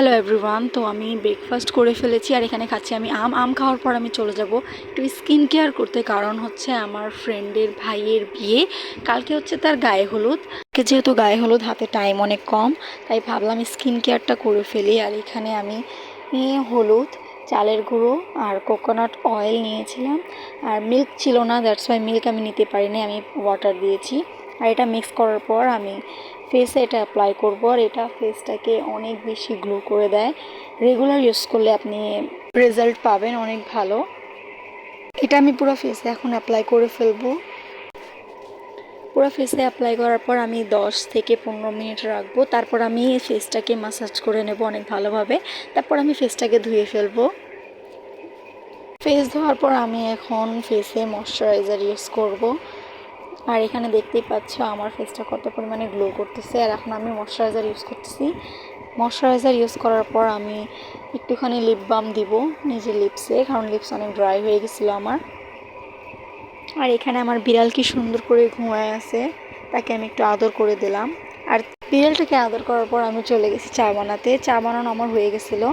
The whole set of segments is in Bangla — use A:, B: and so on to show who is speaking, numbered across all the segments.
A: হ্যালো এভরিওয়ান, তো আমি ব্রেকফাস্ট করে ফেলেছি আর এখানে খাচ্ছি আমি আম খাওয়ার পর আমি চলে যাব একটু স্কিন কেয়ার করতে। কারণ হচ্ছে আমার ফ্রেন্ডের ভাইয়ের বিয়ে, কালকে হচ্ছে তার গায়ে হলুদ। যেহেতু গায়ে হলুদ, হাতে টাইম অনেক কম, তাই ভাবলাম স্কিন কেয়ারটা করে ফেলি। আর এখানে আমি হলুদ, চালের গুঁড়ো আর কোকোনাট অয়েল নিয়েছিলাম। আর মিল্ক ছিল না, দ্যাটস ওয়াই মিল্ক আমি নিতে পারিনি, আমি ওয়াটার দিয়েছি। আর এটা মিক্স করার পর আমি ফেসে এটা অ্যাপ্লাই করবো। আর এটা ফেসটাকে অনেক বেশি গ্লো করে দেয়। রেগুলার ইউজ করলে আপনি রেজাল্ট পাবেন অনেক ভালো। এটা আমি পুরো ফেসে এখন অ্যাপ্লাই করে ফেলবো। পুরো ফেসে অ্যাপ্লাই করার পর আমি 10 থেকে 15 মিনিট রাখবো। তারপর আমি ফেসটাকে ম্যাসাজ করে নেব অনেক ভালোভাবে। তারপর আমি ফেসটাকে ধুয়ে ফেলবো। ফেস ধোয়ার পর আমি এখন ফেসে ময়শ্চারাইজার ইউজ করব। আর এখানে দেখতেই পাচ্ছ আমার ফেসটা কত পরিমাণে গ্লো করতেছে। আর এখন আমি ময়শ্চারাইজার ইউজ করতেছি। ময়শ্চারাইজার ইউজ করার পর আমি একটুখানি লিপ বাম দিব নিজের লিপসে, কারণ লিপস অনেক ড্রাই হয়ে গেছিলো আমার। আর এখানে আমার বিড়াল কি সুন্দর করে ঘুমায় আছে, তাকে আমি একটু আদর করে দিলাম। আর বিড়ালটাকে আদর করার পর আমি চলে গেছি চা বানাতে। চা বানানো আমার হয়ে গেছিলো,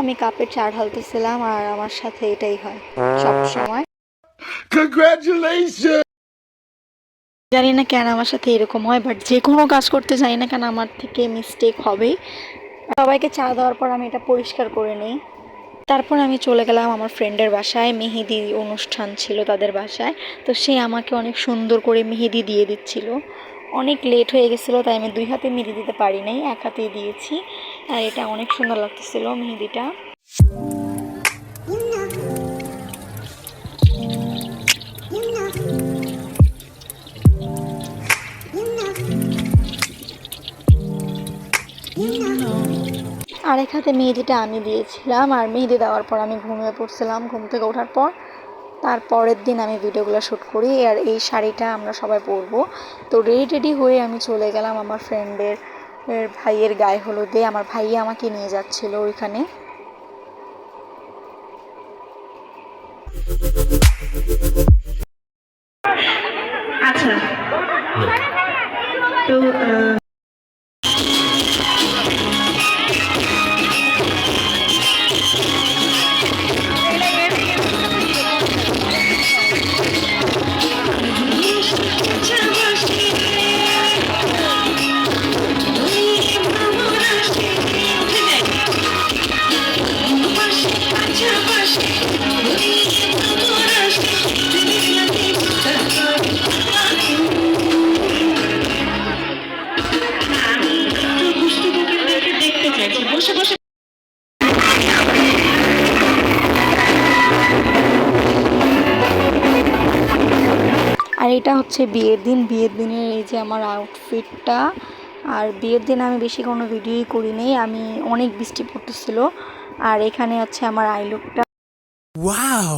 A: আমি কাপে চা ঢালতেছিলাম। আর আমার সাথে এটাই হয় সব সময়।
B: Congratulations!
A: জানি না কেন আমার সাথে এরকম হয়, বাট যে কোনো কাজ করতে জানি না কেন আমার থেকে মিস্টেক হবেই। সবাইকে চা দেওয়ার পর আমি এটা পরিষ্কার করে নিই। তারপর আমি চলে গেলাম আমার ফ্রেন্ডের বাসায়, মেহেদি অনুষ্ঠান ছিল তাদের বাসায়। তো সে আমাকে অনেক সুন্দর করে মেহেদি দিয়ে দিচ্ছিল। অনেক লেট হয়ে গেছিলো, তাই আমি 2 হাতে মেহেদি দিতে পারি নাই, 1 হাতেই দিয়েছি। আর এটা অনেক সুন্দর লাগতেছিল মেহেদিটা। আর এক হাতে মেহেদিটা আমি দিয়েছিলাম। আর মেহেদি দেওয়ার পর আমি ঘুমিয়ে পড়ছিলাম। ঘুম থেকে ওঠার পর তারপরের দিন আমি ভিডিওগুলো শ্যুট করি। আর এই শাড়িটা আমরা সবাই পরবো। তো রেডি হয়ে আমি চলে গেলাম আমার ফ্রেন্ডের ভাইয়ের গায়ে হলুদে। আমার ভাইয়া আমাকে নিয়ে যাচ্ছিল ওইখানে। আচ্ছা, তো আর এটা হচ্ছে বিয়ের দিন। বিয়ের দিনের এই যে আমার আউটফিটটা। আর বিয়ের দিন আমি বেশি কোনো ভিডিওই করি নাই, আমি অনেক বৃষ্টি পড়তেছিল। আর এখানে হচ্ছে আমার আই লুকটা।
B: Wow!